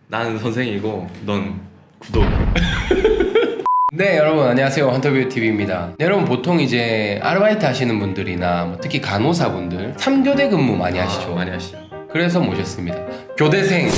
나는 선생이고 넌 구독. 네, 여러분 안녕하세요. 헌터뷰TV입니다. 여러분 보통 이제 아르바이트 하시는 분들이나 뭐 특히 간호사분들 3교대 근무 많이 하시죠? 많이 하시죠. 그래서 모셨습니다. 교대생.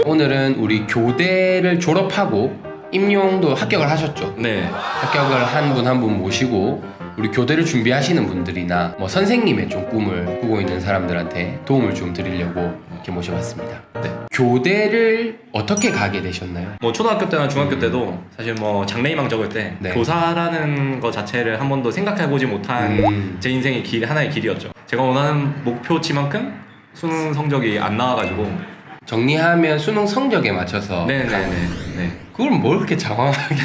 오늘은 우리 교대를 졸업하고 임용도 합격을 하셨죠? 네. 합격을 한 분 한 분 모시고 우리 교대를 준비하시는 분들이나 뭐 선생님의 좀 꿈을 꾸고 있는 사람들한테 도움을 좀 드리려고 이렇게 모셔봤습니다. 네. 교대를 어떻게 가게 되셨나요? 뭐 초등학교 때나 중학교 때도 사실 뭐 장래희망 적을 때 네. 교사라는 거 자체를 한 번도 생각해보지 못한 제 인생의 길, 하나의 길이었죠. 제가 원하는 목표치만큼 수능 성적이 안 나와가지고. 정리하면 수능 성적에 맞춰서 네네네. 그걸 뭘 그렇게 장황하게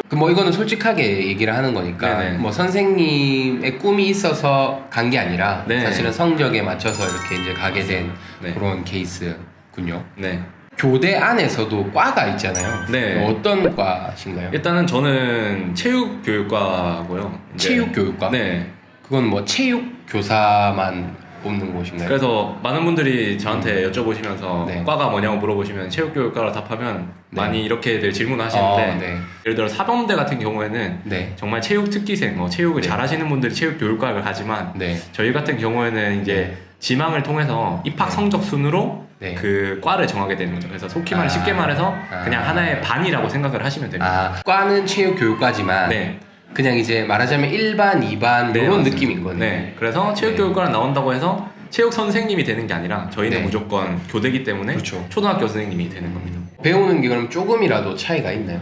그 뭐 이거는 솔직하게 얘기를 하는 거니까 네네. 뭐 선생님의 꿈이 있어서 간 게 아니라 네. 사실은 성적에 맞춰서 이렇게 이제 가게 된 네. 그런 케이스군요. 네. 교대 안에서도 과가 있잖아요. 네. 어떤 과신가요? 일단은 저는 체육교육과고요. 이제. 체육교육과? 네. 그건 뭐 체육 교사만 뽑는 곳인가요? 그래서 많은 분들이 저한테 여쭤보시면서 네. 과가 뭐냐고 물어보시면 체육교육과로 답하면 네. 많이 이렇게들 질문하시는데 네. 예를 들어 사범대 같은 경우에는 네. 정말 체육 특기생, 뭐 체육을 네. 잘하시는 분들이 체육교육과를 가지만 네. 저희 같은 경우에는 이제 지망을 통해서 입학 성적 순으로 네. 그 과를 정하게 되는 거죠. 그래서 속히 말해 쉽게 말해서 그냥 하나의 반이라고 생각을 하시면 됩니다. 과는 체육교육과지만 네. 그냥 이제 말하자면 1반, 2반 네, 이런 맞습니다. 느낌인 거네요. 네. 그래서 체육교육과를 나온다고 해서 체육 선생님이 되는 게 아니라 저희는 네. 무조건 교대기 때문에 그렇죠. 초등학교 선생님이 되는 겁니다. 배우는 게 그럼 조금이라도 차이가 있나요?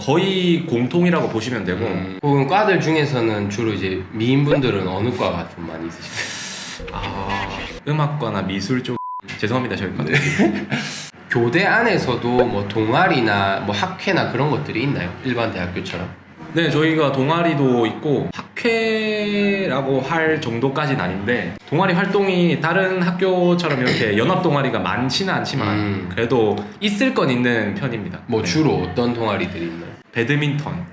거의 공통이라고 보시면 되고 혹은 과들 중에서는 주로 이제 미인분들은 어느 과가 좀 많이 있으실까요? 음악과나 미술 쪽 죄송합니다 저희 과. 교대 안에서도 뭐 동아리나 뭐 학회나 그런 것들이 있나요? 일반 대학교처럼? 네, 저희가 동아리도 있고 학회라고 할 정도까지는 아닌데 동아리 활동이 다른 학교처럼 이렇게 연합 동아리가 많지는 않지만 그래도 있을 건 있는 편입니다. 뭐 네. 주로 어떤 동아리들이 있나요? 배드민턴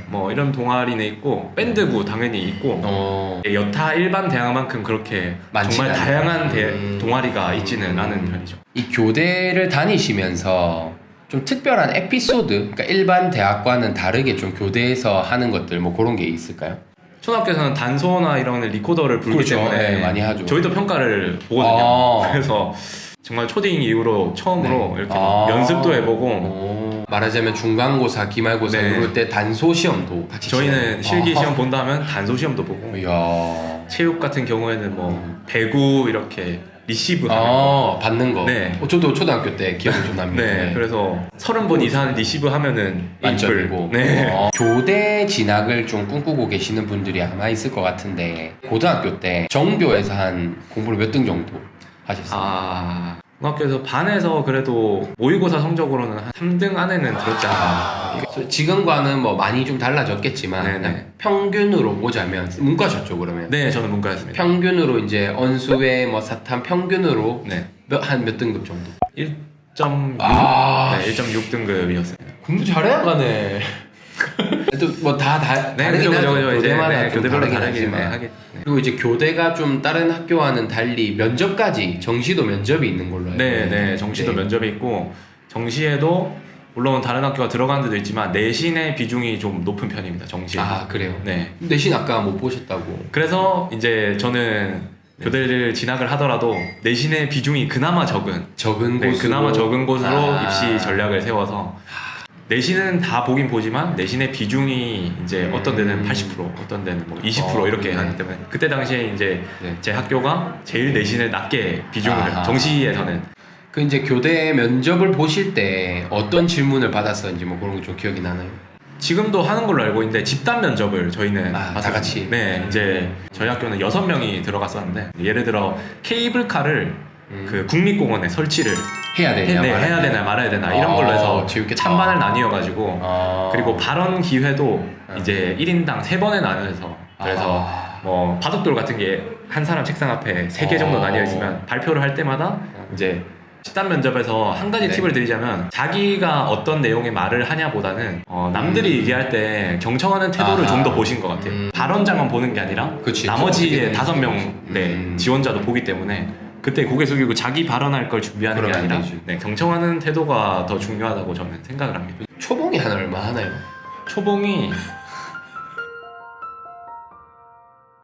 뭐 이런 동아리는 있고 밴드부 당연히 있고 여타 일반 대학만큼 그렇게 정말 많지는 다양한 동아리가 있지는 않은 편이죠. 이 교대를 다니시면서 좀 특별한 에피소드, 그러니까 일반 대학과는 다르게 좀 교대에서 하는 것들 뭐 그런 게 있을까요? 초등학교에서는 단소나 이런 리코더를 불기 그렇죠. 때문에 네, 많이 하죠. 저희도 평가를 보거든요. 그래서 정말 초딩 이후로 처음으로 이렇게 막 연습도 해보고 말하자면 중간고사, 기말고사 네. 이럴 때 단소 시험도 같이 저희는 치나요? 실기 시험 본다 하면 단소 시험도 보고 이야. 체육 같은 경우에는 뭐 배구 이렇게 리시브 하는 받는 거. 네. 저도 초등학교 때 기억이 좀 납니다. 네, 그래서 30번 이상 리시브 하면은 만점이고. 네. 교대 진학을 좀 꿈꾸고 계시는 분들이 아마 있을 것 같은데 고등학교 때 정교에서 한 공부를 몇 등 정도 하셨어요? 중학교에서 반에서 그래도 모의고사 성적으로는 한 3등 안에는 들었지 않나. 지금과는 뭐 많이 좀 달라졌겠지만 네네. 그냥 평균으로 보자면 문과셨죠 그러면? 네, 저는 문과였습니다. 평균으로 이제 언수회 뭐 사탐 평균으로 네. 한 몇 등급 정도? 1.6? 아. 네, 1.6 등급이었습니다. 공부 잘해야 가네. 또 뭐 다 다르긴 하죠. 교대마다 좀 교대별로 다르긴 다르긴 하지만. 하겠. 그리고 이제 교대가 좀 다른 학교와는 달리 면접까지 정시도 면접이 있는 걸로 알고 네, 있는데. 정시도 면접이 있고 정시에도 물론 다른 학교가 들어가는 데도 있지만 내신의 비중이 좀 높은 편입니다. 정시에. 그래요? 네. 내신 아까 못 보셨다고. 그래서 이제 저는 교대를 진학을 하더라도 내신의 비중이 그나마 적은 곳으로 그나마 적은 곳으로 입시 전략을 세워서 내신은 다 보긴 보지만 내신의 비중이 이제 어떤 데는 80% 어떤 데는 뭐 20% 이렇게 하기 때문에 그때 당시에 이제 제 학교가 제일 내신을 낮게 비중을 정시에서는 그 이제 교대 면접을 보실 때 어떤 질문을 받았었는지 뭐 그런 거 좀 기억이 나나요? 지금도 하는 걸로 알고 있는데 집단 면접을 저희는 다 같이? 네, 이제 저희 학교는 6명이 들어갔었는데 예를 들어 케이블카를 그 국립공원에 설치를 해야 되냐 해야 되나 말아야 되나 이런 걸로 해서 찬반을 나뉘어가지고 그리고 발언 기회도 이제 1인당 3번에 나눠서 그래서 뭐 바둑돌 같은 게 한 사람 책상 앞에 3개 정도 나뉘어 있으면 발표를 할 때마다 이제 집단 면접에서 한 가지 팁을 드리자면 자기가 어떤 내용의 말을 하냐보다는 남들이 얘기할 때 경청하는 태도를 좀 더 보신 것 같아요. 발언자만 보는 게 아니라 나머지의 5명 지원자도 보기 때문에 그때 고개 숙이고 자기 발언할 걸 준비하는 게 그러면 안 아니라 되지. 네, 경청하는 태도가 더 중요하다고 저는 생각을 합니다. 초봉이 한 얼마 하나요? 초봉이